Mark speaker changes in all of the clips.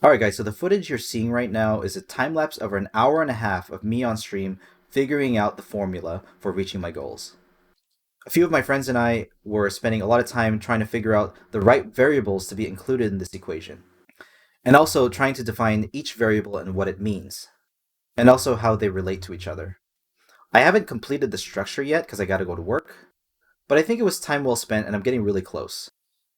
Speaker 1: Alright guys, so the footage you're seeing right now is a time lapse of an hour and a half of me on stream figuring out the formula for reaching my goals. A few of my friends and I were spending a lot of time trying to figure out the right variables to be included in this equation, and also trying to define each variable and what it means, and also how they relate to each other. I haven't completed the structure yet because I gotta go to work, but I think it was time well spent and I'm getting really close.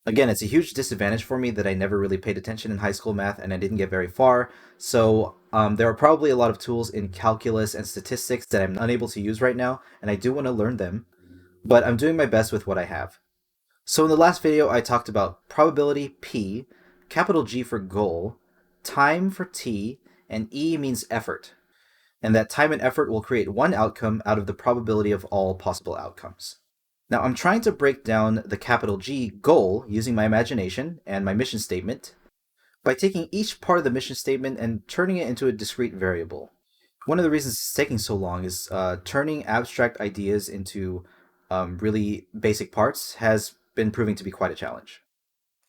Speaker 1: Again, it's a huge disadvantage for me that I never really paid attention in high school math and I didn't get very far. So there are probably a lot of tools in calculus and statistics that I'm unable to use right now, and I do want to learn them, but I'm doing my best with what I have. So in the last video, I talked about probability P, capital G for goal, time for T, and E means effort, and that time and effort will create one outcome out of the probability of all possible outcomes. Now, I'm trying to break down the capital G goal using my imagination and my mission statement by taking each part of the mission statement and turning it into a discrete variable. One of the reasons it's taking so long is turning abstract ideas into really basic parts has been proving to be quite a challenge.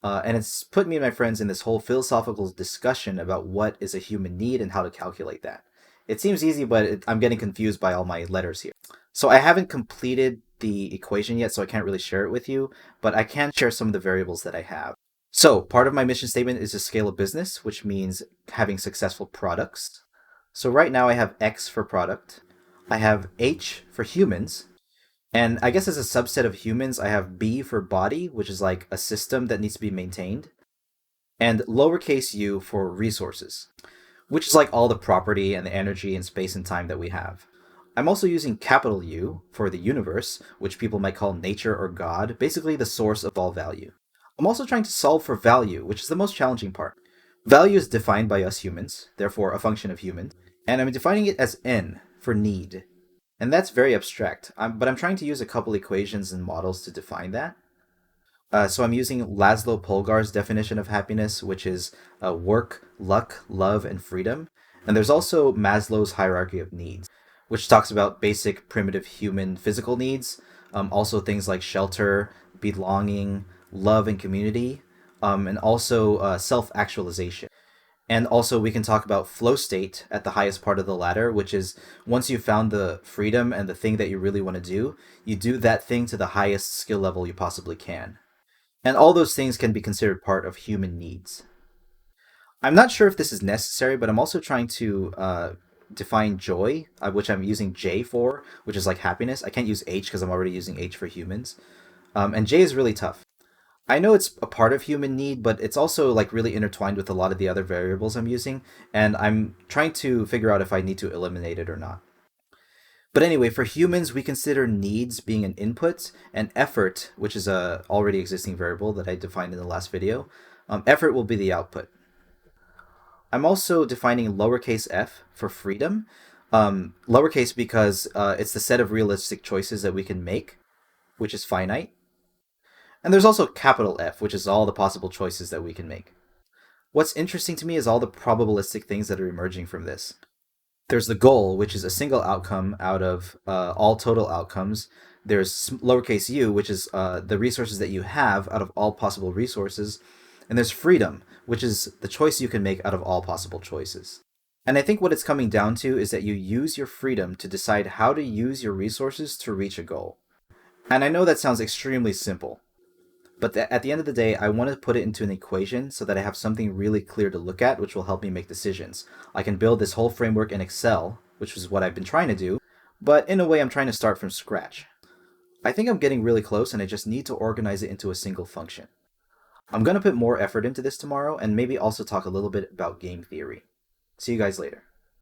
Speaker 1: And it's put me and my friends in this whole philosophical discussion about what is a human need and how to calculate that. It seems easy, but I'm getting confused by all my letters here. So I haven't completed the equation yet, so I can't really share it with you, but I can share some of the variables that I have. So part of my mission statement is to scale a business, which means having successful products. So right now I have X for product. I have H for humans. And I guess as a subset of humans, I have B for body, which is like a system that needs to be maintained. And lowercase u for resources, which is like all the property and the energy and space and time that we have. I'm also using capital U for the universe, which people might call nature or God, basically the source of all value. I'm also trying to solve for value, which is the most challenging part. Value is defined by us humans, therefore a function of humans, and I'm defining it as N for need. And that's very abstract, but I'm trying to use a couple equations and models to define that. So I'm using Laszlo Polgar's definition of happiness, which is work, luck, love, and freedom. And there's also Maslow's hierarchy of needs, which talks about basic primitive human physical needs, also things like shelter, belonging, love, and community, and also self-actualization. And also we can talk about flow state at the highest part of the ladder, which is once you've found the freedom and the thing that you really want to do, you do that thing to the highest skill level you possibly can. And all those things can be considered part of human needs. I'm not sure if this is necessary, but I'm also trying to define joy, which I'm using J for, which is like happiness. I can't use H because I'm already using H for humans. And J is really tough. I know it's a part of human need, but it's also like really intertwined with a lot of the other variables I'm using, and I'm trying to figure out if I need to eliminate it or not. But anyway, for humans, we consider needs being an input, and effort, which is a already existing variable that I defined in the last video, effort will be the output. I'm also defining lowercase f for freedom, lowercase because it's the set of realistic choices that we can make, which is finite. And there's also capital F, which is all the possible choices that we can make. What's interesting to me is all the probabilistic things that are emerging from this. There's the goal, which is a single outcome out of all total outcomes. There's lowercase u, which is the resources that you have out of all possible resources. And there's freedom, which is the choice you can make out of all possible choices. And I think what it's coming down to is that you use your freedom to decide how to use your resources to reach a goal. And I know that sounds extremely simple, but at the end of the day, I want to put it into an equation so that I have something really clear to look at, which will help me make decisions. I can build this whole framework in Excel, which is what I've been trying to do, but in a way I'm trying to start from scratch. I think I'm getting really close and I just need to organize it into a single function. I'm going to put more effort into this tomorrow and maybe also talk a little bit about game theory. See you guys later.